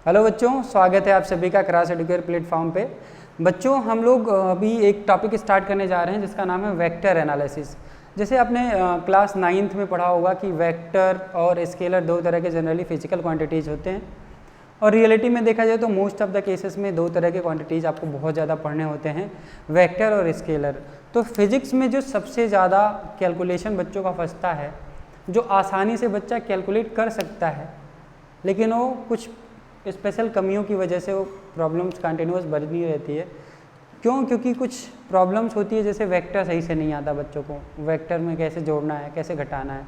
Hello बच्चों, स्वागत है आप सभी का क्लास एडुकेयर प्लेटफॉर्म पे। बच्चों, हम लोग अभी एक टॉपिक स्टार्ट करने जा रहे हैं जिसका नाम है वेक्टर एनालिसिस। जैसे आपने क्लास 9th में पढ़ा होगा कि वेक्टर और स्केलर दो तरह के जनरली फिजिकल क्वांटिटीज़ होते हैं, और रियलिटी में देखा जाए तो मोस्ट ऑफ द केसेस में दो तरह के क्वांटिटीज़ आपको बहुत ज़्यादा पढ़ने होते हैं, वेक्टर और स्केलर। तो फिजिक्स में जो सबसे ज़्यादा कैलकुलेशन बच्चों का फंसता है, जो आसानी से बच्चा कैलकुलेट कर सकता है, लेकिन वो कुछ स्पेशल कमियों की वजह से वो प्रॉब्लम्स कंटिन्यूस बनी रहती है। क्यों? क्योंकि कुछ प्रॉब्लम्स होती है, जैसे वेक्टर सही से नहीं आता बच्चों को, वेक्टर में कैसे जोड़ना है, कैसे घटाना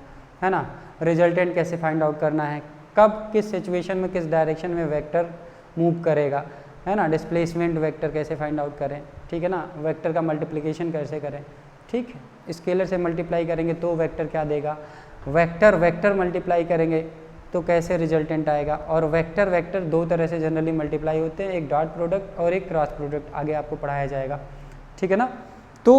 है ना, रिजल्टेंट कैसे फाइंड आउट करना है, कब किस सिचुएशन में किस डायरेक्शन में वेक्टर मूव करेगा, है ना, डिस्प्लेसमेंट वेक्टर कैसे फाइंड आउट करें, ठीक है ना, वेक्टर का मल्टीप्लिकेशन कैसे करें, ठीक है, स्केलर से मल्टीप्लाई करेंगे तो वेक्टर क्या देगा, वेक्टर मल्टीप्लाई करेंगे तो कैसे रिजल्टेंट आएगा। और वेक्टर दो तरह से जनरली मल्टीप्लाई होते हैं, एक डॉट प्रोडक्ट और एक क्रॉस प्रोडक्ट, आगे आपको पढ़ाया जाएगा, ठीक है ना। तो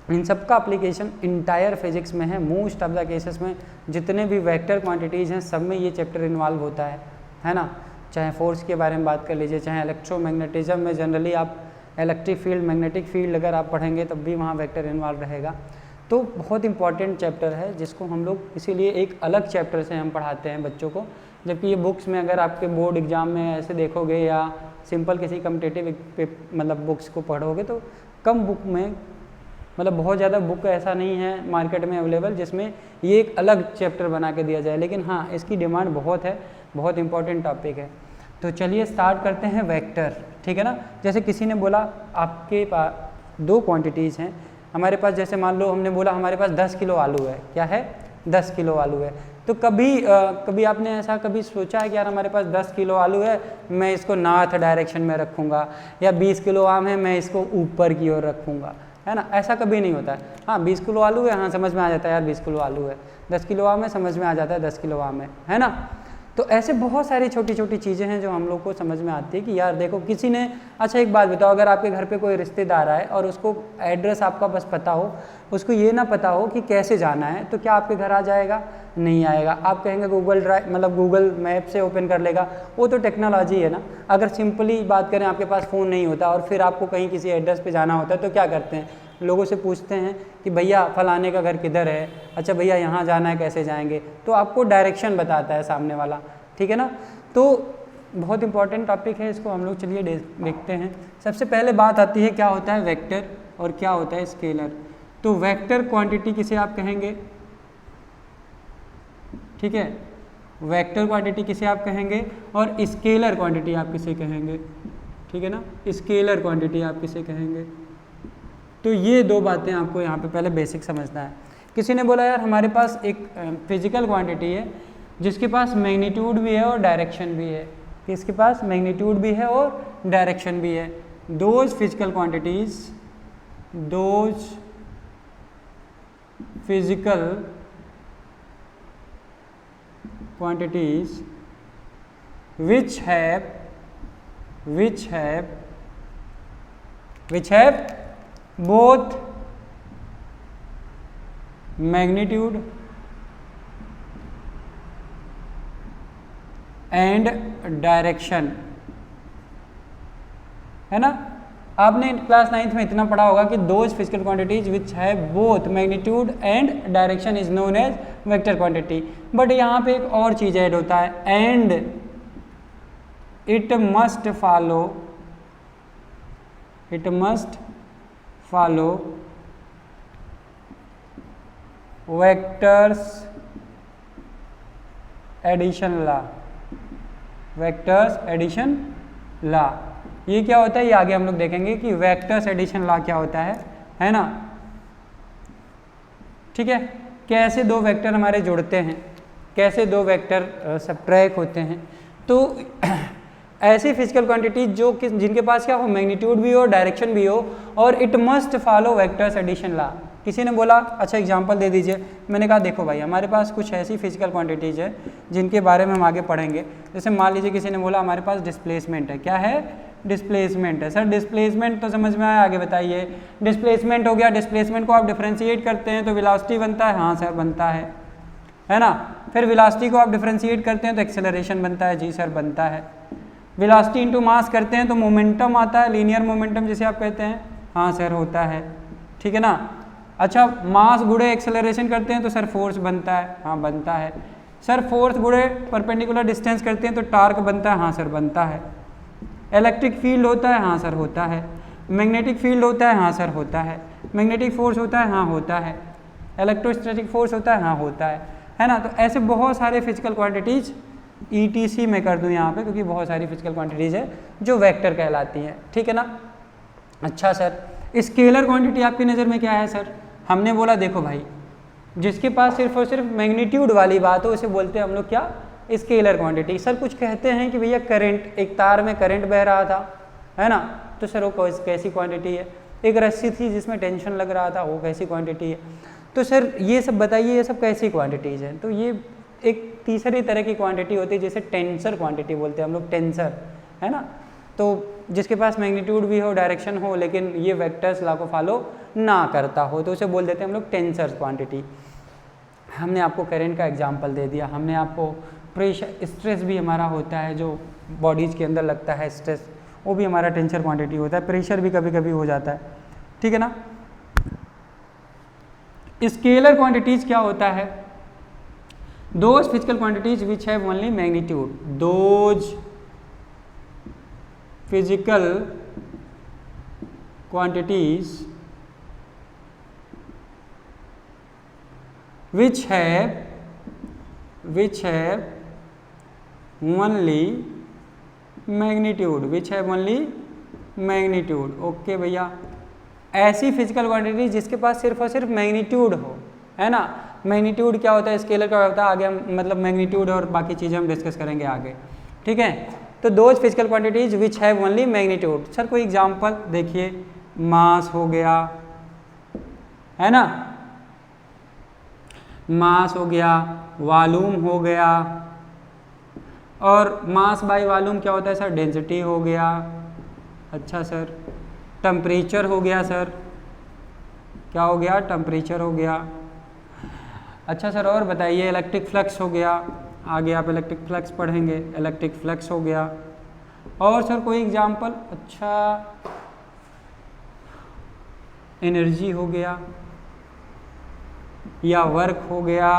इन सब का एप्लीकेशन इंटायर फिजिक्स में है। मोस्ट ऑफ द केसेस में जितने भी वेक्टर क्वांटिटीज़ हैं सब में ये चैप्टर इन्वॉल्व होता है ना। चाहे फोर्स के बारे में बात कर लीजिए, चाहे इलेक्ट्रोमैग्नेटिज्म में जनरली आप इलेक्ट्रिक फील्ड, मैग्नेटिक फील्ड अगर आप पढ़ेंगे तब भी वहाँ वेक्टर इन्वॉल्व रहेगा। तो बहुत इंपॉर्टेंट चैप्टर है जिसको हम लोग इसीलिए एक अलग चैप्टर से हम पढ़ाते हैं बच्चों को, जबकि ये बुक्स में अगर आपके बोर्ड एग्जाम में ऐसे देखोगे या सिंपल किसी कम्पिटिटिव मतलब बुक्स को पढ़ोगे तो कम बुक में, मतलब बहुत ज़्यादा बुक ऐसा नहीं है मार्केट में अवेलेबल जिसमें ये एक अलग चैप्टर बना के दिया जाए, लेकिन हाँ इसकी डिमांड बहुत है, बहुत इंपॉर्टेंट टॉपिक है। तो चलिए स्टार्ट करते हैं वेक्टर, ठीक है ना। जैसे किसी ने बोला आपके पास दो क्वांटिटीज़ हैं हमारे पास, जैसे मान लो हमने बोला हमारे पास 10 किलो आलू है, क्या है 10 किलो आलू है। तो कभी आपने ऐसा कभी सोचा है कि यार हमारे पास 10 किलो आलू है, मैं इसको नॉर्थ डायरेक्शन में रखूँगा, या 20 किलो आम है मैं इसको ऊपर की ओर रखूँगा, है ना, ऐसा कभी नहीं होता है। हाँ 20 किलो आलू है, हाँ समझ में आ जाता है यार 20 किलो आलू है, 10 किलो आम है, समझ में आ जाता है 10 किलो आम है ना। तो ऐसे बहुत सारी छोटी छोटी चीज़ें हैं जो हम लोग को समझ में आती है कि यार देखो किसी ने, अच्छा एक बात बताओ, अगर आपके घर पे कोई रिश्तेदार आए और उसको एड्रेस आपका बस पता हो, उसको ये ना पता हो कि कैसे जाना है, तो क्या आपके घर आ जाएगा? नहीं आएगा। आप कहेंगे गूगल ड्राइव मतलब गूगल मैप से ओपन कर लेगा, वो तो टेक्नोलॉजी है ना। अगर सिंपली बात करें, आपके पास फ़ोन नहीं होता और फिर आपको कहीं किसी एड्रेस पे जाना होता है तो क्या करते हैं, लोगों से पूछते हैं कि भैया फलाने का घर किधर है, अच्छा भैया यहाँ जाना है, कैसे जाएंगे, तो आपको डायरेक्शन बताता है सामने वाला, ठीक है ना। तो बहुत इंपॉर्टेंट टॉपिक है, इसको हम लोग चलिए देखते हैं। सबसे पहले बात आती है क्या होता है वेक्टर और क्या होता है स्केलर। तो वेक्टर क्वांटिटी किसे आप कहेंगे, ठीक है, वेक्टर क्वांटिटी किसे आप कहेंगे, और स्केलर क्वांटिटी आप किसे कहेंगे, ठीक है ना, स्केलर क्वांटिटी आप किसे कहेंगे। तो ये दो बातें आपको यहाँ पे पहले बेसिक समझना है। किसी ने बोला यार हमारे पास एक फिजिकल क्वांटिटी है जिसके पास मैग्नीट्यूड भी है और डायरेक्शन भी है, किसके पास मैग्नीट्यूड भी है और डायरेक्शन भी है। Those physical quantities which have both magnitude and direction, है ना। आपने क्लास 9th में इतना पढ़ा होगा कि those physical quantities which have both magnitude and direction is known as vector quantity. But यहाँ पे एक और चीज ऐड होता है, and it must follow vectors addition law. ये क्या होता है, ये आगे हम लोग देखेंगे कि वेक्टर्स एडिशन लॉ क्या होता है ना, ठीक है। कैसे दो वेक्टर हमारे जुड़ते हैं, कैसे दो वेक्टर सबट्रैक्ट होते हैं। तो ऐसी फिजिकल क्वांटिटी जो जिनके पास क्या हो, मैग्नीट्यूड भी हो, डायरेक्शन भी हो, और it must follow vectors addition law. किसी ने बोला अच्छा एग्जांपल दे दीजिए, मैंने कहा देखो भाई हमारे पास कुछ ऐसी फिजिकल क्वांटिटीज़ है जिनके बारे में हम आगे पढ़ेंगे। जैसे मान लीजिए किसी ने बोला हमारे पास डिस्प्लेसमेंट है, क्या है, डिस्प्लेसमेंट है। सर डिस्प्लेसमेंट तो समझ में आया, आगे बताइए। डिस्प्लेसमेंट हो गया, डिस्प्लेसमेंट को आप डिफ्रेंशिएट करते हैं तो वेलोसिटी बनता है, हाँ सर बनता है। है ना। फिर वेलोसिटी को आप डिफरेंशिएट करते हैं तो एक्सेलरेशन बनता है, जी सर बनता है। वेलोसिटी इंटू मास करते हैं तो मोमेंटम आता है, लीनियर मोमेंटम जिसे आप कहते हैं, हाँ सर होता है, ठीक है ना। अच्छा मास गुणे एक्सेलरेशन करते हैं तो सर फोर्स बनता है, हाँ बनता है। सर फोर्स गुणे परपेंडिकुलर डिस्टेंस करते हैं तो टार्क बनता है, हाँ सर बनता है। इलेक्ट्रिक फील्ड होता है, हाँ सर होता है। मैग्नेटिक फील्ड होता है, हाँ सर होता है। मैग्नेटिक फोर्स होता है, हाँ होता है। इलेक्ट्रोस्टैटिक फोर्स होता है, हाँ होता है ना। तो ऐसे बहुत सारे फिजिकल क्वांटिटीज ETC में कर दूँ यहाँ पे, क्योंकि बहुत सारी फिजिकल क्वांटिटीज़ है जो वेक्टर कहलाती हैं, ठीक है ना। अच्छा सर स्केलर क्वांटिटी आपकी नज़र में क्या है सर? हमने बोला देखो भाई, जिसके पास सिर्फ और सिर्फ मैग्नीट्यूड वाली बात हो उसे बोलते हैं हम लोग क्या, स्केलर क्वांटिटी। सर कुछ कहते हैं कि भैया करंट, एक तार में करंट बह रहा था, है ना, तो सर वो कैसी क्वांटिटी है? एक रस्सी थी जिसमें टेंशन लग रहा था, वो कैसी क्वांटिटी है? तो सर ये सब बताइए, ये सब कैसी क्वांटिटीज़ हैं? तो ये एक तीसरी तरह की क्वांटिटी होती है जिसे टेंसर क्वांटिटी बोलते हैं हम लोग, टेंसर, है ना। तो जिसके पास मैग्नीट्यूड भी हो, डायरेक्शन हो, लेकिन ये वेक्टर्स लॉ को फॉलो ना करता हो, तो उसे बोल देते हैं हम लोग टेंसर क्वांटिटी। हमने आपको करंट का एग्जांपल दे दिया, हमने आपको प्रेशर, स्ट्रेस भी हमारा होता है जो बॉडीज़ के अंदर लगता है स्ट्रेस, वो भी हमारा टेंसर क्वांटिटी होता है। प्रेशर भी कभी कभी हो जाता है, ठीक है ना। स्केलर क्वांटिटीज क्या होता है? Those physical quantities which have only magnitude, those physical quantities which have only magnitude, which have only magnitude। Okay भैया, ऐसी फिजिकल क्वांटिटी जिसके पास सिर्फ और सिर्फ मैग्नीट्यूड हो, है ना। मैग्नीट्यूड क्या होता है, स्केलर क्या होता है, आगे हम मतलब मैग्नीट्यूड और बाकी चीज़ें हम डिस्कस करेंगे आगे, ठीक है। तो those physical quantities which have only magnitude. Sir कोई एग्जांपल देखिए, मास हो गया, है ना, मास हो गया, वॉल्यूम हो गया, और मास बाय वॉल्यूम क्या होता है सर, डेंसिटी हो गया। अच्छा सर टेम्परेचर हो गया, सर क्या हो गया, टेम्परेचर हो गया। अच्छा सर और बताइए, इलेक्ट्रिक फ्लक्स हो गया, आगे आप इलेक्ट्रिक फ्लक्स पढ़ेंगे, इलेक्ट्रिक फ्लक्स हो गया। और सर कोई एग्जांपल? अच्छा एनर्जी हो गया, या वर्क हो गया,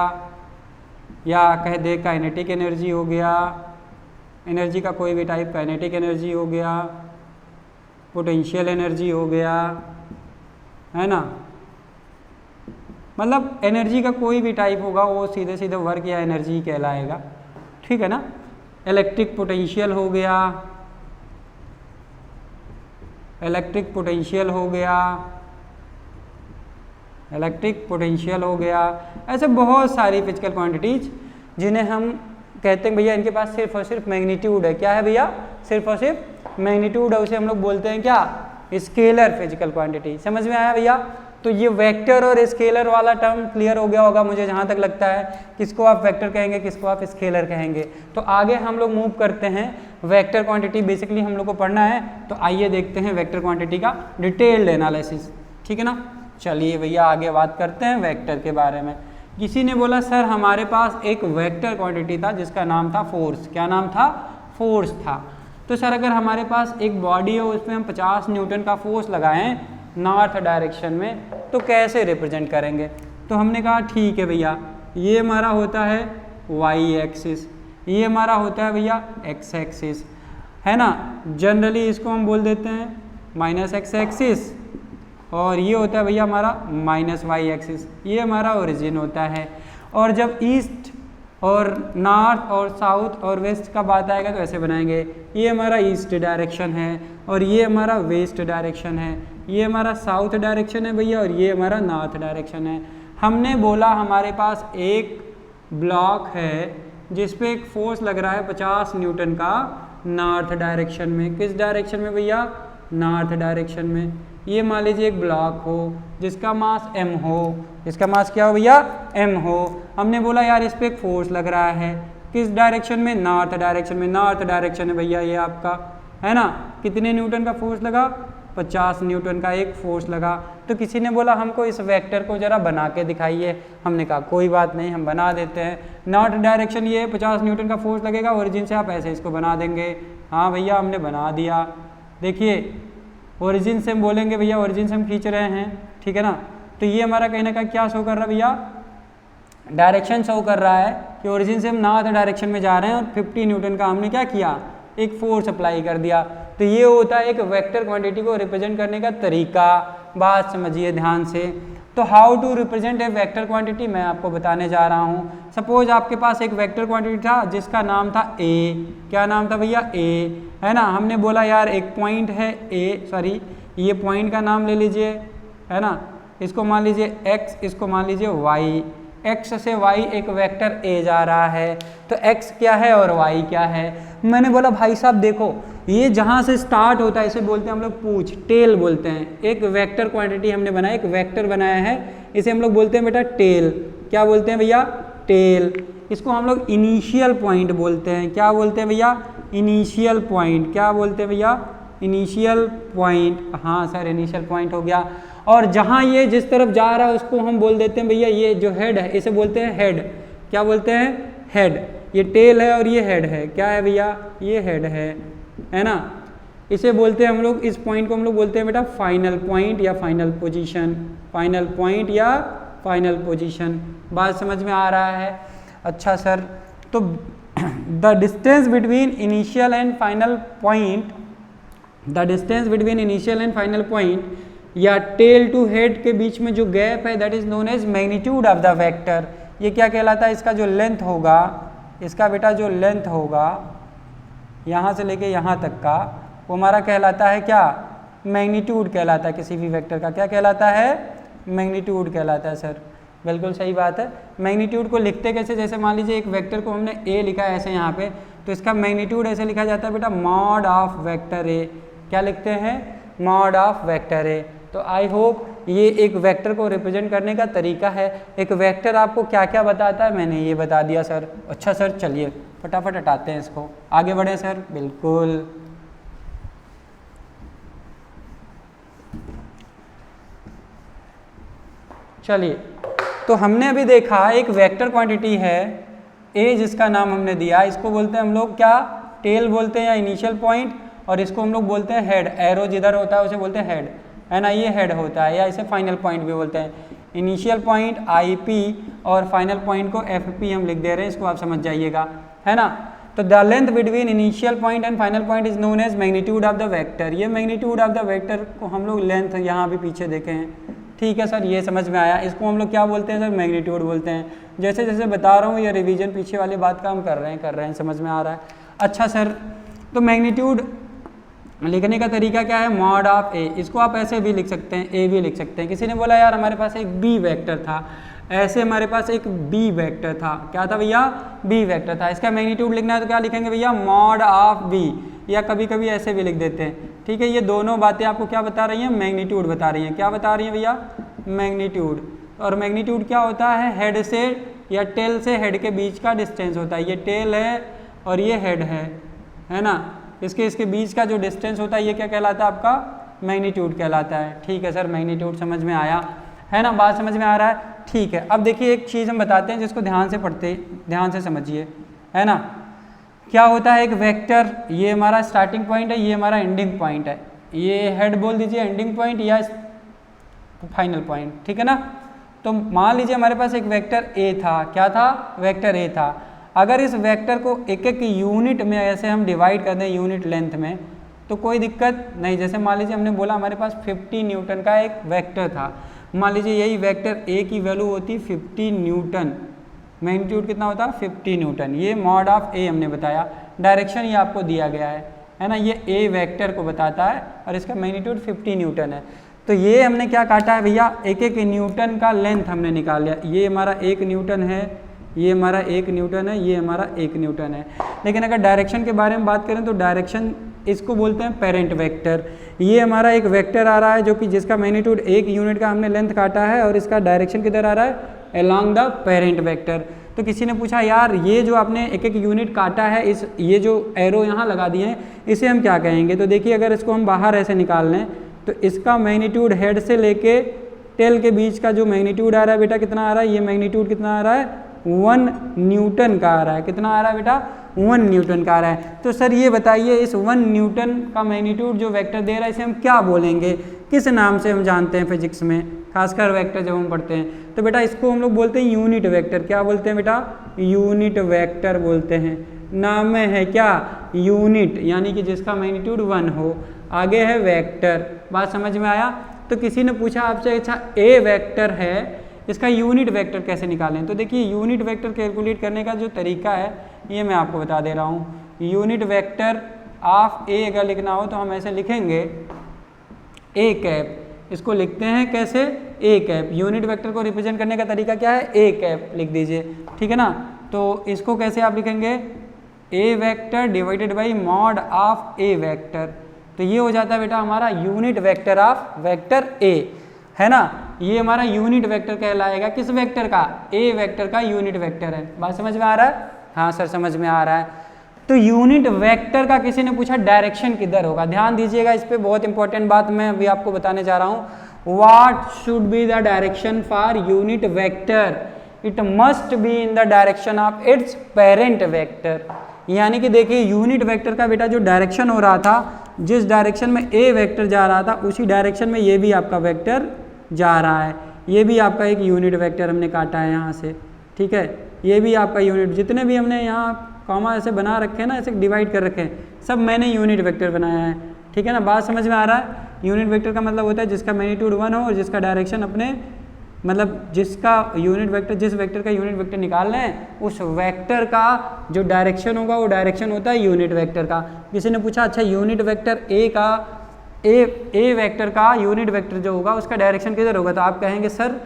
या कह दे काइनेटिक एनर्जी हो गया, एनर्जी का कोई भी टाइप, काइनेटिक एनर्जी हो गया, पोटेंशियल एनर्जी हो गया, है ना। मतलब एनर्जी का कोई भी टाइप होगा वो सीधे सीधे वर्क या एनर्जी कहलाएगा, ठीक है ना। इलेक्ट्रिक पोटेंशियल हो गया, इलेक्ट्रिक पोटेंशियल हो गया, इलेक्ट्रिक पोटेंशियल हो गया। ऐसे बहुत सारी फिजिकल क्वांटिटीज जिन्हें हम कहते हैं भैया इनके पास सिर्फ और सिर्फ मैग्नीट्यूड है। क्या है भैया? सिर्फ और सिर्फ मैग्नीट्यूड है, उसे हम लोग बोलते हैं क्या, स्केलर फिजिकल क्वांटिटी। समझ में आया भैया? तो ये वेक्टर और स्केलर वाला टर्म क्लियर हो गया होगा मुझे जहाँ तक लगता है। किसको आप वेक्टर कहेंगे, किसको आप स्केलर कहेंगे। तो आगे हम लोग मूव करते हैं, वेक्टर क्वांटिटी बेसिकली हम लोग को पढ़ना है, तो आइए देखते हैं वेक्टर क्वांटिटी का डिटेल्ड एनालिसिस, ठीक है ना। चलिए भैया आगे बात करते हैं वेक्टर के बारे में। किसी ने बोला सर हमारे पास एक वेक्टर क्वांटिटी था जिसका नाम था फोर्स। क्या नाम था? फोर्स था। तो सर अगर हमारे पास एक बॉडी है उसमें हम 50 न्यूटन का फोर्स लगाएं नॉर्थ डायरेक्शन में, तो कैसे रिप्रेजेंट करेंगे? तो हमने कहा ठीक है भैया, ये हमारा होता है वाई एक्सिस, ये हमारा होता है भैया एक्स एक्सिस, है ना। जनरली इसको हम बोल देते हैं माइनस एक्स एक्सिस, और ये होता है भैया हमारा माइनस वाई एक्सिस, ये हमारा ओरिजिन होता है। और जब ईस्ट और नॉर्थ और साउथ और वेस्ट का बात आएगा तो ऐसे बनाएंगे, ये हमारा ईस्ट डायरेक्शन है और ये हमारा वेस्ट डायरेक्शन है, ये हमारा साउथ डायरेक्शन है भैया और ये हमारा नॉर्थ डायरेक्शन है। हमने बोला हमारे पास एक ब्लॉक है जिस पे एक फोर्स लग रहा है 50 न्यूटन का नॉर्थ डायरेक्शन में। किस डायरेक्शन में भैया? नॉर्थ डायरेक्शन में। ये मान लीजिए एक ब्लॉक हो जिसका मास m हो, इसका मास क्या हो भैया? m हो। हमने बोला यार इस पे एक फोर्स लग रहा है, किस डायरेक्शन में? नॉर्थ डायरेक्शन में। नॉर्थ डायरेक्शन है भैया ये आपका, है ना। कितने न्यूटन का फोर्स लगा? 50 न्यूटन का एक फोर्स लगा। तो किसी ने बोला हमको इस वेक्टर को ज़रा बना के दिखाइए। हमने कहा कोई बात नहीं, हम बना देते हैं। नॉट डायरेक्शन ये 50 न्यूटन का फोर्स लगेगा, ओरिजिन से आप ऐसे इसको बना देंगे। हाँ भैया हमने बना दिया। देखिए ओरिजिन से हम बोलेंगे भैया ओरिजिन से हम खींच रहे हैं, ठीक है ना। तो ये हमारा कहीं ना कहीं क्या शो कर रहा है भैया, डायरेक्शन शो कर रहा है कि ओरिजिन से हम नॉर्थ डायरेक्शन में जा रहे हैं और 50 न्यूटन का हमने क्या किया, एक फोर्स अप्लाई कर दिया। तो ये होता है एक वेक्टर क्वांटिटी को रिप्रेजेंट करने का तरीका। बात समझिए ध्यान से। तो how to represent a vector quantity मैं आपको बताने जा रहा हूँ। सपोज आपके पास एक वेक्टर क्वांटिटी था जिसका नाम था ए। क्या नाम था भैया, ए, है ना। हमने बोला यार एक पॉइंट है ए, सॉरी ये पॉइंट का नाम ले लीजिए, है ना। इसको मान लीजिए एक्स, इसको मान लीजिए वाई। एक्स से वाई एक वेक्टर ए जा रहा है। तो एक्स क्या है और वाई क्या है। मैंने बोला भाई साहब देखो ये जहाँ से स्टार्ट होता है इसे बोलते हैं हम लोग पूछ, टेल बोलते हैं। एक वेक्टर क्वांटिटी हमने बनाया, एक वेक्टर बनाया है, इसे हम लोग बोलते हैं बेटा टेल। क्या बोलते हैं भैया, टेल। इसको हम लोग इनिशियल पॉइंट बोलते हैं। क्या बोलते हैं भैया, इनिशियल पॉइंट। क्या बोलते हैं भैया, इनिशियल पॉइंट। हाँ सर इनिशियल पॉइंट हो गया। और जहाँ ये जिस तरफ जा रहा है उसको हम बोल देते हैं भैया ये जो हेड है इसे बोलते हैं हेड। क्या बोलते हैं, हेड। ये टेल है और ये हेड है। क्या है भैया, ये हेड है ना। इसे बोलते हैं हम लोग, इस पॉइंट को हम लोग बोलते हैं बेटा फाइनल पॉइंट या फाइनल पोजीशन। फाइनल पॉइंट या फाइनल पोजीशन। बात समझ में आ रहा है। अच्छा सर, तो the distance between initial and final point, the distance between initial and final point या टेल टू हेड के बीच में जो गैप है that is known as magnitude of the vector. ये क्या कहलाता है, इसका जो लेंथ होगा, इसका बेटा जो लेंथ होगा यहाँ से लेके यहाँ तक का, वो हमारा कहलाता है क्या, मैग्नीट्यूड कहलाता है। किसी भी वेक्टर का क्या कहलाता है, मैग्नीट्यूड कहलाता है। सर बिल्कुल सही बात है। मैग्नीट्यूड को लिखते कैसे, जैसे मान लीजिए एक वेक्टर को हमने ए लिखा है ऐसे यहाँ पे, तो इसका मैग्नीट्यूड ऐसे लिखा जाता है बेटा मॉड ऑफ वेक्टर ए। क्या लिखते हैं, मॉड ऑफ वेक्टर ए। तो आई होप ये एक वेक्टर को रिप्रेजेंट करने का तरीका है। एक वेक्टर आपको क्या क्या बताता है मैंने ये बता दिया सर। अच्छा सर चलिए फटाफट हटाते हैं इसको, आगे बढ़े सर। बिल्कुल चलिए, तो हमने अभी देखा एक वेक्टर क्वांटिटी है ए जिसका नाम हमने दिया, इसको बोलते हैं हम लोग क्या, टेल बोलते हैं या इनिशियल पॉइंट, और इसको हम लोग बोलते हैं हेड। एरो जिधर होता है उसे बोलते हैं हेड, है ना। ये हेड होता है या इसे फाइनल पॉइंट भी बोलते हैं। इनिशियल पॉइंट IP और फाइनल पॉइंट को FP हम लिख दे रहे हैं, इसको आप समझ जाइएगा, है ना। तो the length between initial point and final point is known as magnitude of the vector. ये मैग्नीट्यूड ऑफ द वेक्टर को हम लोग लेंथ यहाँ भी पीछे देखे हैं, ठीक है सर, ये समझ में आया। इसको हम लोग क्या बोलते हैं सर, मैग्नीट्यूड बोलते हैं। जैसे जैसे बता रहा हूँ ये रिवीजन पीछे वाली बात का हम कर रहे हैं, समझ में आ रहा है। अच्छा सर, तो मैग्नीट्यूड लिखने का तरीका क्या है, मॉड ऑफ ए। इसको आप ऐसे भी लिख सकते हैं, ए भी लिख सकते हैं। किसी ने बोला यार हमारे पास एक बी वेक्टर था, ऐसे हमारे पास एक बी वेक्टर था। क्या था भैया, बी वेक्टर था। इसका मैग्नीट्यूड लिखना है तो क्या लिखेंगे भैया, मॉड ऑफ बी, या कभी कभी ऐसे भी लिख देते हैं, ठीक है। ये दोनों बातें आपको क्या बता रही हैं, मैग्नीट्यूड बता रही हैं। क्या बता रही हैं भैया, मैग्नीट्यूड। और मैग्नीट्यूड क्या होता है, हेड से या टेल से हेड के बीच का डिस्टेंस होता है। ये टेल है और ये हेड है ना। इसके बीच का जो डिस्टेंस होता है ये क्या कहलाता है आपका, मैग्नीट्यूड कहलाता है। ठीक है सर, मैग्नीट्यूड समझ में आया, है ना। बात समझ में आ रहा है, ठीक है। अब देखिए एक चीज़ हम बताते हैं जिसको ध्यान से पढ़ते, ध्यान से समझिए, है ना। क्या होता है एक वेक्टर, ये हमारा स्टार्टिंग पॉइंट है, ये हमारा एंडिंग पॉइंट है। ये हेड बोल दीजिए एंडिंग पॉइंट या फाइनल पॉइंट, ठीक है ना। तो मान लीजिए हमारे पास एक वेक्टर ए था। क्या था, वेक्टर ए था। अगर इस वेक्टर को एक एक यूनिट में ऐसे हम डिवाइड कर दें, यूनिट लेंथ में, तो कोई दिक्कत नहीं। जैसे मान लीजिए हमने बोला हमारे पास 50 न्यूटन का एक वेक्टर था। मान लीजिए यही वेक्टर ए की वैल्यू होती 50 न्यूटन, मैग्नीट्यूड कितना होता है 50 न्यूटन। ये मॉड ऑफ ए हमने बताया, डायरेक्शन ये आपको दिया गया है ना। ये ए वेक्टर को बताता है और इसका मैग्नीट्यूड 50 न्यूटन है। तो ये हमने क्या काटा है भैया, एक एक न्यूटन का लेंथ हमने निकाल लिया। ये हमारा 1 न्यूटन है, ये हमारा 1 न्यूटन है, ये हमारा 1 न्यूटन है। लेकिन अगर डायरेक्शन के बारे में बात करें तो डायरेक्शन इसको बोलते हैं पेरेंट वेक्टर। ये हमारा एक वेक्टर आ रहा है जो कि जिसका मैग्नीट्यूड 1 यूनिट का हमने लेंथ काटा है और इसका डायरेक्शन किधर आ रहा है, अलोंग द पेरेंट वेक्टर। तो किसी ने पूछा यार ये जो आपने एक एक यूनिट काटा है, इस ये जो एरो यहाँ लगा दिए हैं इसे हम क्या कहेंगे। तो देखिए अगर इसको हम बाहर ऐसे निकाल लें तो इसका मैग्नीट्यूड हेड से लेके टेल के बीच का जो मैग्नीट्यूड आ रहा है बेटा कितना आ रहा है, ये मैग्नीट्यूड कितना आ रहा है 1 न्यूटन का आ रहा है। कितना आ रहा है बेटा 1 न्यूटन का आ रहा है। तो सर ये बताइए इस 1 न्यूटन का मैग्नीट्यूड जो वेक्टर दे रहा है इसे हम क्या बोलेंगे, किस नाम से हम जानते हैं फिजिक्स में, खासकर वेक्टर जब हम पढ़ते हैं तो बेटा इसको हम लोग बोलते हैं यूनिट वेक्टर। क्या बोलते हैं बेटा, यूनिट वेक्टर बोलते हैं। नाम में है क्या यूनिट, यानी कि जिसका मैग्नीट्यूड 1 हो। आगे है वेक्टर, बात समझ में आया। तो किसी ने पूछा आपसे अच्छा ए वेक्टर है इसका यूनिट वेक्टर कैसे निकालें, तो देखिए यूनिट वेक्टर कैलकुलेट करने का जो तरीका है ये मैं आपको बता दे रहा हूँ। यूनिट वेक्टर ऑफ ए अगर लिखना हो तो हम ऐसे लिखेंगे ए कैप, इसको लिखते हैं कैसे ए कैप। यूनिट वेक्टर को रिप्रेजेंट करने का तरीका क्या है, ए कैप लिख दीजिए, ठीक है ना। तो इसको कैसे आप लिखेंगे, A vector divided by mod of A vector. तो ये हो जाता है बेटा हमारा unit vector of vector A, है ना। ये हमारा यूनिट वेक्टर कहलाएगा, किस वेक्टर का, ए वेक्टर का यूनिट वेक्टर है। बात समझ में आ रहा है, हाँ सर समझ में आ रहा है। तो यूनिट वेक्टर का किसी ने पूछा डायरेक्शन किधर होगा, ध्यान दीजिएगा इस पे, बहुत इंपॉर्टेंट बात मैं अभी आपको बताने जा रहा हूँ। What should be the direction for unit vector, it must be in the direction of its parent vector. यानी कि देखिए यूनिट वेक्टर का बेटा जो डायरेक्शन हो रहा था, जिस डायरेक्शन में ए वेक्टर जा रहा था उसी डायरेक्शन में ये भी आपका वेक्टर जा रहा है। ये भी आपका एक यूनिट वेक्टर हमने काटा है यहाँ से, ठीक है। ये भी आपका यूनिट, जितने भी हमने यहाँ कॉमा ऐसे बना रखे हैं ना, ऐसे डिवाइड कर रखे हैं, सब मैंने यूनिट वेक्टर बनाया है, ठीक है ना। बात समझ में आ रहा है। यूनिट वेक्टर का मतलब होता है जिसका मैग्नीट्यूड 1 हो और जिसका डायरेक्शन अपने, मतलब जिसका यूनिट वेक्टर, जिस वेक्टर का यूनिट वेक्टर निकाल रहे हैं उस वेक्टर का जो डायरेक्शन होगा वो डायरेक्शन होता है यूनिट वेक्टर का। किसी ने पूछा अच्छा यूनिट वेक्टर ए का, ए वेक्टर का यूनिट वेक्टर जो होगा उसका डायरेक्शन किधर होगा, तो आप कहेंगे सर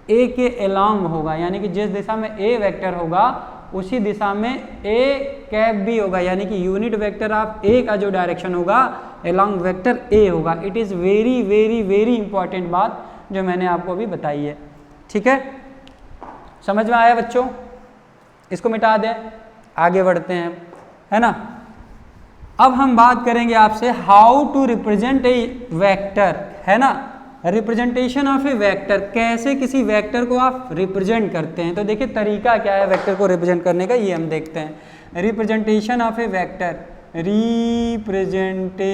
ए के अलोंग होगा, यानी कि जिस दिशा में ए वेक्टर होगा उसी दिशा में ए कैप भी होगा, यानी कि यूनिट वेक्टर ऑफ ए का जो डायरेक्शन होगा अलोंग वेक्टर ए होगा। It is very very very important बात जो मैंने आपको अभी बताई है, ठीक है। समझ में आया बच्चों, इसको मिटा दें, आगे बढ़ते हैं, है ना। अब हम बात करेंगे आपसे how to represent a vector, है ना। रिप्रेजेंटेशन ऑफ ए वेक्टर, कैसे किसी वेक्टर को आप रिप्रेजेंट करते हैं। तो देखिए तरीका क्या है वेक्टर को रिप्रेजेंट करने का, ये हम देखते हैं। Representation of A vector, representation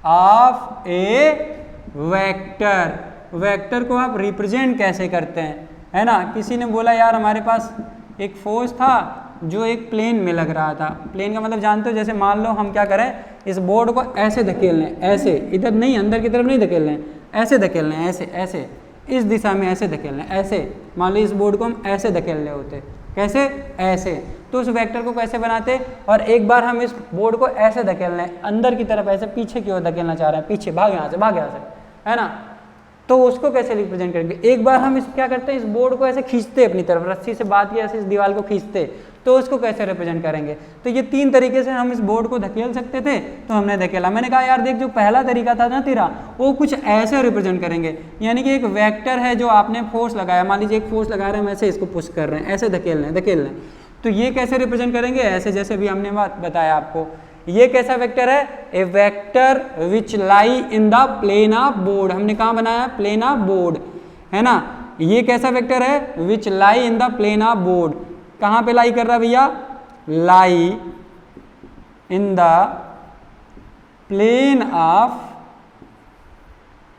of A vector, vector को आप रिप्रेजेंट कैसे करते हैं, है ना। किसी ने बोला यार हमारे पास एक फोर्स था जो एक प्लेन में लग रहा था। प्लेन का मतलब जानते हो, जैसे मान लो हम क्या करें, इस बोर्ड को ऐसे धकेल लें, ऐसे, इधर नहीं अंदर की तरफ नहीं धकेल लें, ऐसे धकेल लें, ऐसे ऐसे इस दिशा में ऐसे धकेल लें, ऐसे मान लो इस बोर्ड को हम ऐसे धकेल रहे होते, कैसे, ऐसे। तो उस वेक्टर को कैसे बनाते, और एक बार हम इस बोर्ड को ऐसे धकेल लें अंदर की तरफ, ऐसे पीछे की ओर धकेलना चाह रहे हैं, पीछे भाग यहाँ से, भाग यहाँ से, है ना। तो उसको कैसे रिप्रेजेंट करेंगे, एक बार हम इस क्या करते हैं, इस बोर्ड को ऐसे खींचते अपनी तरफ, रस्सी से बात किया ऐसे इस दीवार को खींचते, तो उसको कैसे रिप्रेजेंट करेंगे। तो ये 3 तरीके से हम इस बोर्ड को धकेल सकते थे, तो हमने धकेला। मैंने कहा यार देख जो पहला तरीका था ना तेरा, वो कुछ ऐसे रिप्रेजेंट करेंगे, यानी कि एक वेक्टर है जो आपने फोर्स लगाया, मान लीजिए एक फोर्स लगा रहे हैं, हम ऐसे इसको पुश कर रहे हैं, ऐसे धकेल रहे हैं, तो ये कैसे रिप्रेजेंट करेंगे, ऐसे, जैसे भी हमने बात बताया आपको। ये कैसा वेक्टर है, a vector which lie in the plane of board, हमने कहाँ बनाया, प्लेन ऑफ बोर्ड, है ना। ये कैसा वेक्टर है, which lie in the plane of board, कहाँ पे लाई कर रहा है भैया, lie in the plane of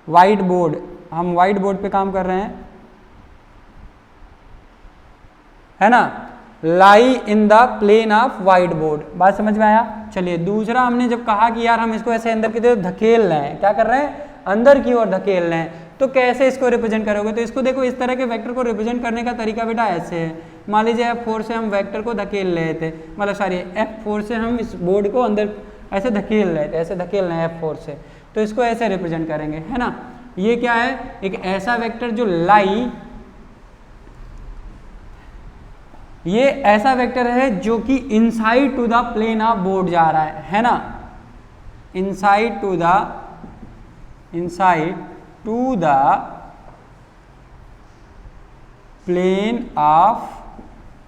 white board, हम व्हाइट बोर्ड पे काम कर रहे हैं, है ना, lie in the plane of white board. बात समझ में आया। चलिए दूसरा, हमने जब कहा कि यार हम इसको ऐसे अंदर की तरफ धकेल रहे हैं, क्या कर रहे हैं, अंदर की ओर धकेल रहे हैं, तो कैसे इसको रिप्रेजेंट करोगे। तो इसको देखो, इस तरह के वेक्टर को रिप्रेजेंट करने का तरीका बेटा ऐसे है। मान लीजिए F4 से हम वेक्टर को धकेल रहे थे, मतलब सॉरी F4 से हम इस बोर्ड को अंदर ऐसे धकेल रहे थे, ऐसे धकेल रहे हैं F4 से, तो इसको ऐसे रिप्रेजेंट करेंगे, है ना। ये क्या है, एक ऐसा वेक्टर जो लाई, ये ऐसा वेक्टर है जो कि inside to the plane of board जा रहा है ना, inside to the plane of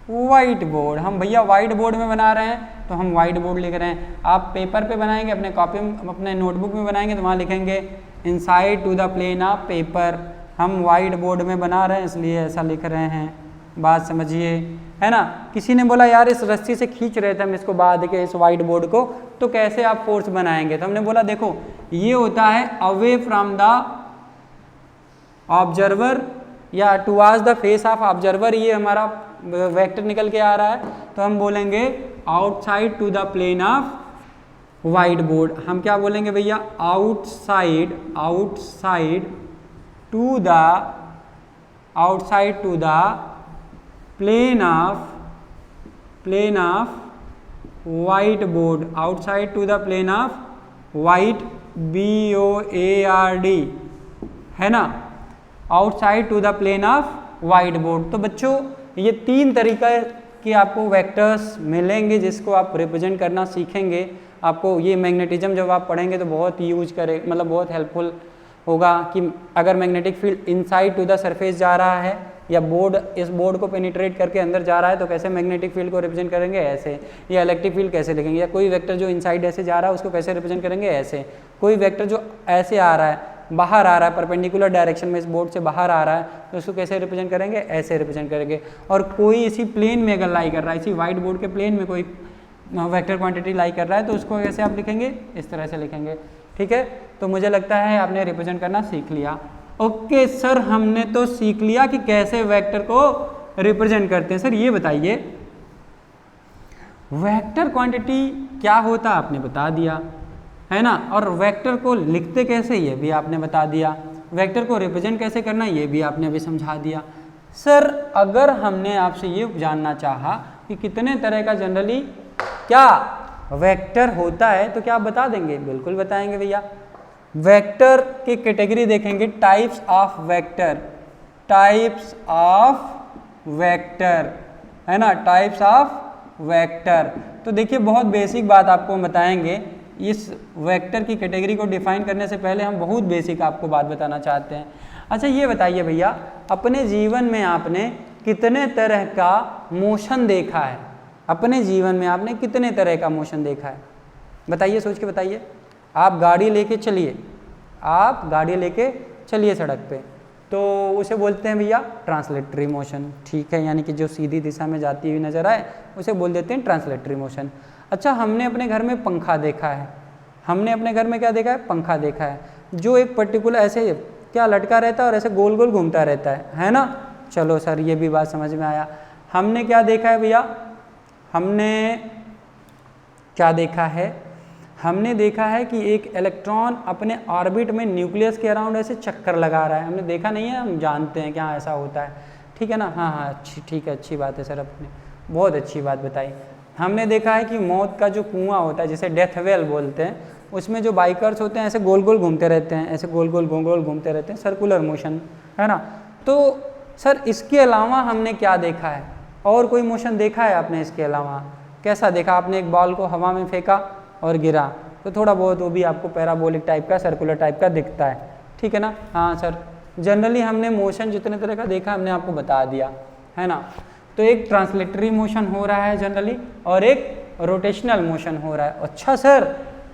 white board. हम भैया वाइट बोर्ड में बना रहे हैं तो हम वाइट बोर्ड लिख रहे हैं। आप पेपर पे बनाएंगे, अपने कॉपी में, अपने नोटबुक में बनाएंगे तो वहाँ लिखेंगे inside to the plane of paper. हम वाइट बोर्ड में बना रहे हैं इसलिए ऐसा लिख रहे हैं, बात समझिए, है ना। किसी ने बोला यार इस रस्सी से खींच रहे थे हम इसको बांध के इस वाइट बोर्ड को, तो कैसे आप फोर्स बनाएंगे? तो हमने बोला देखो ये होता है अवे फ्रॉम द ऑब्जर्वर या towards the face of observer, ये हमारा वेक्टर निकल के आ रहा है, तो हम बोलेंगे outside to the plane of white board. हम क्या बोलेंगे भैया? Outside, outside to the, outside to the plane of white board, outside to the plane of white, BOARD, है ना, outside to the plane of white board. तो बच्चों ये 3 तरीका के आपको वेक्टर्स मिलेंगे जिसको आप रिप्रेजेंट करना सीखेंगे। आपको ये मैग्नेटिज्म जब आप पढ़ेंगे तो बहुत यूज करे, मतलब बहुत हेल्पफुल होगा कि अगर magnetic field inside to the surface जा रहा है या बोर्ड इस बोर्ड को पेनिट्रेट करके अंदर जा रहा है तो कैसे मैग्नेटिक फील्ड को रिप्रेजेंट करेंगे? ऐसे। या इलेक्ट्रिक फील्ड कैसे लिखेंगे? या कोई वेक्टर जो इनसाइड ऐसे जा रहा है उसको कैसे रिप्रेजेंट करेंगे? ऐसे। कोई वेक्टर जो ऐसे आ रहा है, बाहर आ रहा है, परपेंडिकुलर डायरेक्शन में इस बोर्ड से बाहर आ रहा है तो उसको कैसे रिप्रेजेंट करेंगे? ऐसे रिप्रेजेंट करेंगे। और कोई इसी प्लेन में अगर लाई कर रहा है, इसी वाइट बोर्ड के प्लेन में कोई वेक्टर क्वांटिटी लाई कर रहा है तो उसको कैसे आप लिखेंगे? इस तरह से लिखेंगे। ठीक है, तो मुझे लगता है आपने रिप्रेजेंट करना सीख लिया। ओके सर, हमने तो सीख लिया कि कैसे वेक्टर को रिप्रेजेंट करते हैं। सर ये बताइए वेक्टर क्वांटिटी क्या होता है? आपने बता दिया, है ना। और वेक्टर को लिखते कैसे ये भी आपने बता दिया। वेक्टर को रिप्रेजेंट कैसे करना ये भी आपने अभी समझा दिया। सर अगर हमने आपसे ये जानना चाहा कि कितने तरह का जनरली क्या वेक्टर होता है तो क्या आप बता देंगे? बिल्कुल बताएंगे भैया। वेक्टर की कैटेगरी देखेंगे, types of vector, types of vector, है ना, टाइप्स ऑफ वेक्टर। तो देखिए बहुत बेसिक बात आपको हम बताएंगे। इस वेक्टर की कैटेगरी को डिफाइन करने से पहले हम बहुत बेसिक आपको बात बताना चाहते हैं। अच्छा ये बताइए भैया, अपने जीवन में आपने कितने तरह का मोशन देखा है? अपने जीवन में आपने कितने तरह का मोशन देखा है? बताइए, सोच के बताइए। आप गाड़ी लेके चलिए, आप गाड़ी लेके चलिए सड़क पे, तो उसे बोलते हैं भैया ट्रांसलेटरी मोशन। ठीक है, यानी कि जो सीधी दिशा में जाती हुई नजर आए उसे बोल देते हैं ट्रांसलेटरी मोशन। अच्छा, हमने अपने घर में पंखा देखा है, हमने अपने घर में क्या देखा है? पंखा देखा है, जो एक पर्टिकुलर ऐसे क्या लटका रहता है और ऐसे गोल गोल घूमता रहता है ना। चलो सर ये भी बात समझ में आया। हमने क्या देखा है भैया? हमने क्या देखा है? हमने देखा है कि एक इलेक्ट्रॉन अपने ऑर्बिट में न्यूक्लियस के अराउंड ऐसे चक्कर लगा रहा है। हमने देखा नहीं है, हम जानते हैं क्या ऐसा होता है। ठीक है ना। हाँ, अच्छी, ठीक है, अच्छी बात है सर, आपने बहुत अच्छी बात बताई। हमने देखा है कि मौत का जो कुआं होता है जिसे डेथ वेल बोलते हैं, उसमें जो बाइकर्स होते हैं ऐसे गोल गोल घूमते रहते हैं, ऐसे गोल गोल घूमते रहते हैं, सर्कुलर मोशन, है ना। तो सर इसके अलावा हमने क्या देखा है? और कोई मोशन देखा है आपने इसके अलावा? कैसा देखा? आपने एक बॉल को हवा में फेंका और गिरा, तो थोड़ा बहुत वो भी आपको पैराबोलिक टाइप का, सर्कुलर टाइप का दिखता है। ठीक है ना। हाँ सर, जनरली हमने मोशन जितने तरह का देखा हमने आपको बता दिया, है ना। तो एक ट्रांसलेटरी मोशन हो रहा है जनरली और एक रोटेशनल मोशन हो रहा है। अच्छा सर,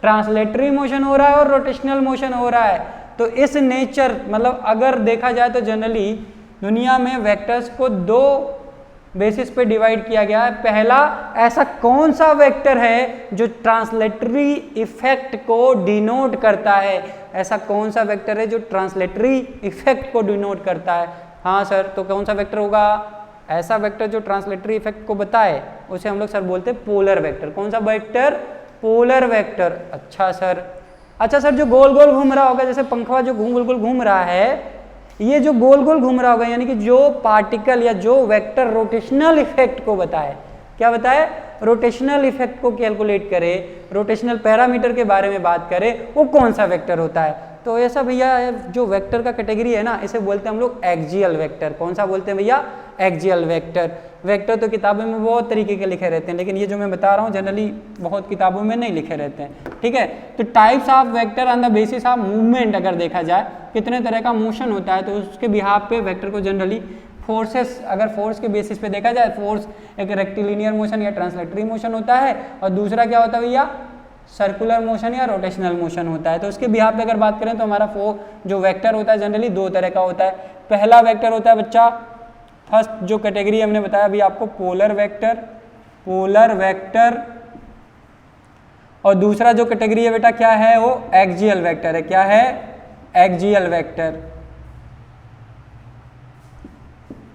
ट्रांसलेटरी मोशन हो रहा है और रोटेशनल मोशन हो रहा है, तो इस नेचर मतलब अगर देखा जाए तो जनरली दुनिया में वेक्टर्स को 2 बेसिस पे डिवाइड किया गया है। पहला, ऐसा कौन सा वेक्टर है जो ट्रांसलेटरी इफेक्ट को डिनोट करता है? ऐसा कौन सा वेक्टर है जो ट्रांसलेटरी इफेक्ट को डिनोट करता है? हाँ सर, तो कौन सा वेक्टर होगा? ऐसा वेक्टर जो ट्रांसलेटरी इफेक्ट को बताए उसे हम लोग सर बोलते हैं पोलर वेक्टर। कौन सा वेक्टर? Polar vector. अच्छा सर, अच्छा सर, जो गोल गोल घूम रहा होगा, जैसे पंखा जो गोल गोल घूम रहा है, ये जो गोल गोल घूम रहा होगा यानी कि जो पार्टिकल या जो वेक्टर रोटेशनल इफेक्ट को बताए, क्या बताए? रोटेशनल इफेक्ट को कैलकुलेट करे, रोटेशनल पैरामीटर के बारे में बात करे, वो कौन सा वेक्टर होता है? तो ऐसा भैया जो वेक्टर का कैटेगरी है ना, इसे बोलते हैं हम लोग एक्सियल वेक्टर। कौन सा बोलते हैं भैया? Axial vector. वेक्टर तो किताबों में बहुत तरीके के लिखे रहते हैं, लेकिन ये जो मैं बता रहा हूँ जनरली बहुत किताबों में नहीं लिखे रहते हैं। ठीक है, तो types of vector on the basis of movement अगर देखा जाए, कितने तरह का मोशन होता है, तो उसके बिहाफ पे वेक्टर को जनरली फोर्सेस, अगर फोर्स के बेसिस पे देखा जाए, फोर्स एक रेक्टिलिनियर मोशन या ट्रांसलेटरी मोशन होता है, और दूसरा क्या होता है भैया, सर्कुलर मोशन या रोटेशनल मोशन होता है। तो उसके बिहाफ पे अगर बात करें तो हमारा जो वेक्टर होता है जनरली दो तरह का होता है। पहला वेक्टर होता है बच्चा, फर्स्ट जो कैटेगरी हमने बताया अभी आपको, पोलर वेक्टर, और दूसरा जो कैटेगरी है बेटा क्या है, वो एक्सियल वेक्टर है। क्या है, एक्सियल वेक्टर।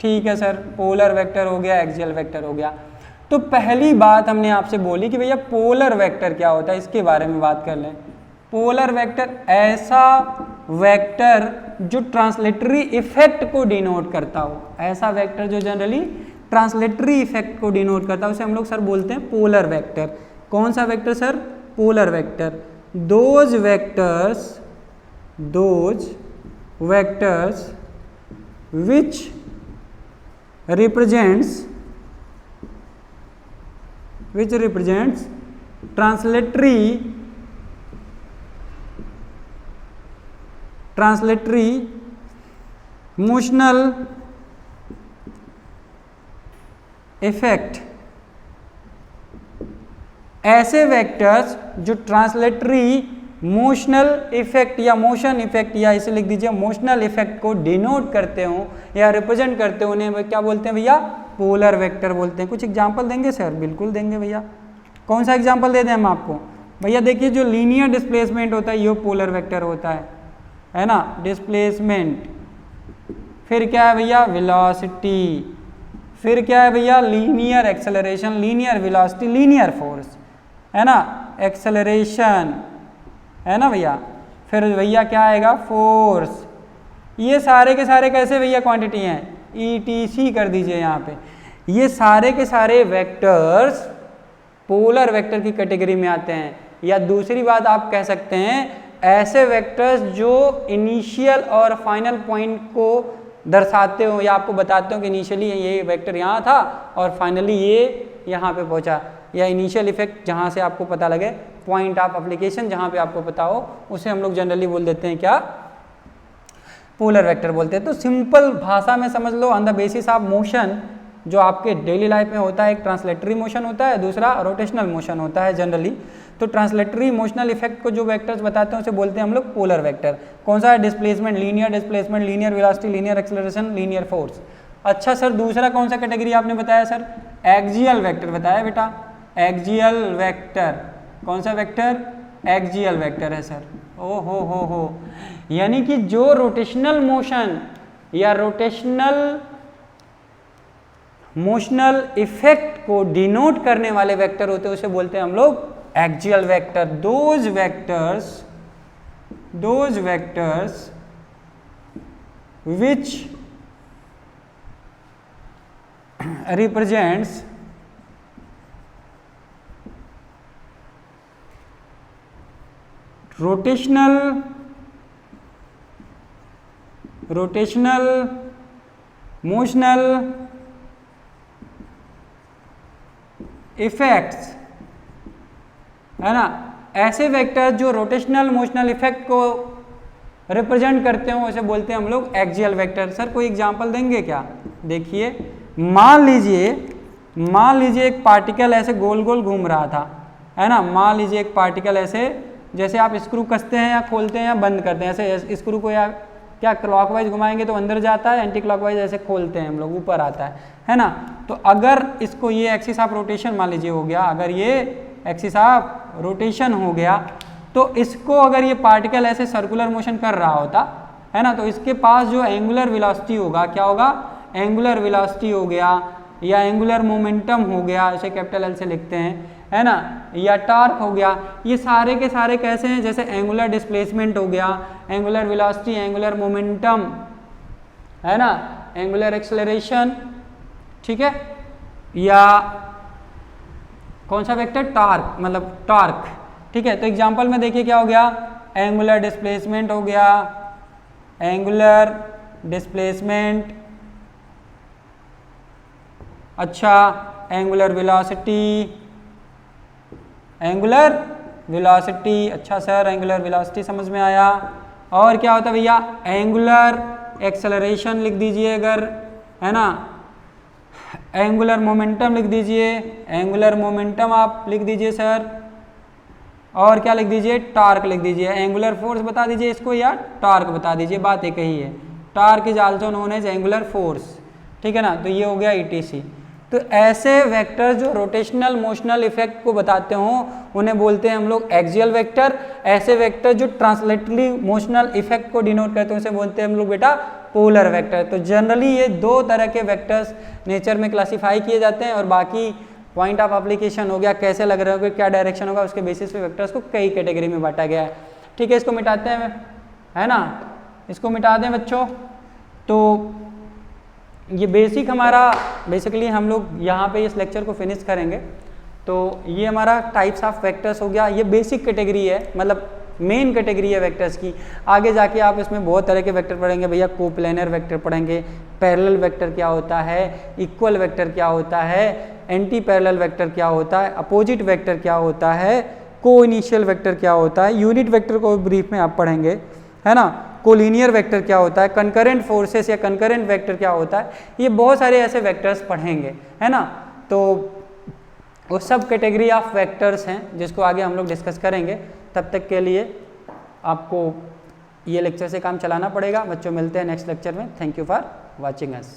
ठीक है सर, पोलर वेक्टर हो गया, एक्सियल वेक्टर हो गया। तो पहली बात हमने आपसे बोली कि भैया पोलर वेक्टर क्या होता है, इसके बारे में बात कर लें। पोलर वेक्टर ऐसा वेक्टर जो ट्रांसलेटरी इफेक्ट को डिनोट करता हो, ऐसा वेक्टर जो जनरली ट्रांसलेटरी इफेक्ट को डिनोट करता है, उसे हम लोग सर बोलते हैं पोलर वेक्टर। कौन सा vector sir, polar vector. Those vectors which represents translatory motional effect, ऐसे वेक्टर्स जो ट्रांसलेटरी मोशनल इफेक्ट या मोशन इफेक्ट, या इसे लिख दीजिए मोशनल इफेक्ट को डिनोट करते हो या रिप्रेजेंट करते हो, उन्हें क्या बोलते हैं भैया, पोलर वेक्टर बोलते हैं। कुछ एग्जांपल देंगे सर? बिल्कुल देंगे भैया। कौन सा एग्जांपल दे दें हम आपको? भैया देखिए, जो लीनियर डिस्प्लेसमेंट होता है ये पोलर वेक्टर होता है ना, डिस्प्लेसमेंट। फिर क्या है भैया, वेलोसिटी। फिर क्या है भैया, linear acceleration, linear velocity, linear force, है ना, एक्सेलरेशन, है ना भैया। फिर भैया क्या आएगा, फोर्स। ये सारे के सारे कैसे भैया क्वांटिटी हैं, ETC कर दीजिए यहाँ पे। ये सारे के सारे वेक्टर्स पोलर वेक्टर की कैटेगरी में आते हैं। या दूसरी बात आप कह सकते हैं, ऐसे वेक्टर्स जो इनिशियल और फाइनल पॉइंट को दर्शाते हो या आपको बताते हो कि इनिशियली ये वेक्टर यहाँ था और फाइनली ये यहाँ पे पहुँचा, या इनिशियल इफेक्ट जहाँ से आपको पता लगे, पॉइंट ऑफ एप्लीकेशन जहाँ पे आपको पता हो, उसे हम लोग जनरली बोल देते हैं क्या, पोलर वेक्टर बोलते हैं। तो सिंपल भाषा में समझ लो, on the basis of motion जो आपके डेली लाइफ में होता है, एक ट्रांसलेटरी मोशन होता है, दूसरा रोटेशनल मोशन होता है जनरली। तो ट्रांसलेटरी मोशनल इफेक्ट को जो वेक्टर्स बताते हैं उसे बोलते हैं हम लोग पोलर वेक्टर। कौन सा है, displacement, linear displacement, linear velocity, linear acceleration, linear force. अच्छा सर, दूसरा कौन सा कैटेगरी आपने बताया सर, एक्सियल वेक्टर बताया बेटा, एक्सियल वेक्टर। कौन सा वेक्टर, एक्सियल वेक्टर है सर। ओ हो, यानी कि जो रोटेशनल मोशन या रोटेशनल मोशनल इफेक्ट को डिनोट करने वाले वेक्टर होते हैं उसे बोलते हैं हम लोग axial vector. Those vectors which represents rotational motional effects, है ना, ऐसे वेक्टर जो रोटेशनल मोशनल इफेक्ट को रिप्रेजेंट करते हो उसे बोलते हैं हम लोग एक्सियल वेक्टर। सर कोई एग्जांपल देंगे क्या? देखिए, मान लीजिए एक पार्टिकल ऐसे गोल गोल घूम रहा था, है ना। मान लीजिए एक पार्टिकल ऐसे, जैसे आप स्क्रू कसते हैं या खोलते हैं या बंद करते हैं, ऐसे स्क्रू को या क्या क्लॉकवाइज घुमाएंगे तो अंदर जाता है, एंटी क्लॉकवाइज ऐसे खोलते हैं हम लोग ऊपर आता है ना। तो अगर इसको ये एक्सिस ऑफ रोटेशन मान लीजिए हो गया, अगर ये एक्सिस ऑफ रोटेशन हो गया तो इसको अगर ये पार्टिकल ऐसे सर्कुलर मोशन कर रहा होता, है ना, तो इसके पास जो एंगुलर वेलोसिटी होगा, क्या होगा, एंगुलर वेलोसिटी हो गया या एंगुलर मोमेंटम हो गया, इसे कैपिटल एल से लिखते हैं, है ना, या टॉर्क हो गया। ये सारे के सारे कैसे हैं, जैसे एंगुलर डिस्प्लेसमेंट हो गया, एंगुलर वेलोसिटी, एंगुलर मोमेंटम, है ना, एंगुलर एक्सेलरेशन, ठीक है, या कौन सा वेक्टर, टॉर्क, मतलब टॉर्क, ठीक है। तो एग्जांपल में देखिए क्या हो गया, एंगुलर डिस्प्लेसमेंट हो गया, एंगुलर डिस्प्लेसमेंट, अच्छा, एंगुलर वेलोसिटी, अच्छा सर, एंगुलर वेलोसिटी समझ में आया। और क्या होता है भैया, एंगुलर एक्सेलरेशन लिख दीजिए अगर, है ना। एंगुलर मोमेंटम लिख दीजिए, एंगुलर मोमेंटम आप लिख दीजिए सर, और क्या लिख दीजिए, टॉर्क लिख दीजिए। एंगुलर फोर्स बता दीजिए इसको या टॉर्क बता दीजिए, बात एक ही है। Torque is also known as angular force, ठीक है ना। तो ये हो गया ETC। तो ऐसे वेक्टर जो रोटेशनल मोशनल इफेक्ट को बताते हो उन्हें बोलते हैं हम लोग एक्सियल वेक्टर। ऐसे वेक्टर जो ट्रांसलेटरी मोशनल इफेक्ट को डिनोट करते हैं उसे बोलते हैं हम लोग बेटा पोलर वेक्टर। तो जनरली ये दो तरह के वेक्टर्स नेचर में क्लासीफाई किए जाते हैं, और बाकी पॉइंट ऑफ एप्लीकेशन हो गया, कैसे लग रहा होगा, क्या डायरेक्शन होगा, उसके बेसिस पे वेक्टर्स को कई कैटेगरी में बांटा गया है। ठीक है, इसको मिटाते हैं, है ना, इसको मिटा दें बच्चों। तो ये बेसिक हमारा बेसिकली हम लोग यहाँ पे इस लेक्चर को फिनिश करेंगे। तो ये हमारा टाइप्स ऑफ वेक्टर्स हो गया, ये बेसिक कैटेगरी है, मतलब मेन कैटेगरी है वेक्टर्स की। आगे जाके आप इसमें बहुत तरह के वेक्टर पढ़ेंगे भैया, कोप्लेनर वेक्टर पढ़ेंगे, पैरेलल वेक्टर क्या होता है, इक्वल वेक्टर क्या होता है, एंटी पैरेलल वेक्टर क्या होता है, अपोजिट वेक्टर क्या होता है, को इनिशियल वेक्टर क्या होता है, यूनिट वेक्टर को ब्रीफ में आप पढ़ेंगे, है ना, कोलिनियर वेक्टर क्या होता है, कंकरेंट फोर्सेस या कंकरेंट वेक्टर क्या होता है, ये बहुत सारे ऐसे वेक्टर्स पढ़ेंगे, है ना। तो वो सब कैटेगरी ऑफ वेक्टर्स हैं जिसको आगे हम लोग डिस्कस करेंगे। तब तक के लिए आपको ये लेक्चर से काम चलाना पड़ेगा। बच्चों मिलते हैं नेक्स्ट लेक्चर में। Thank you for watching us.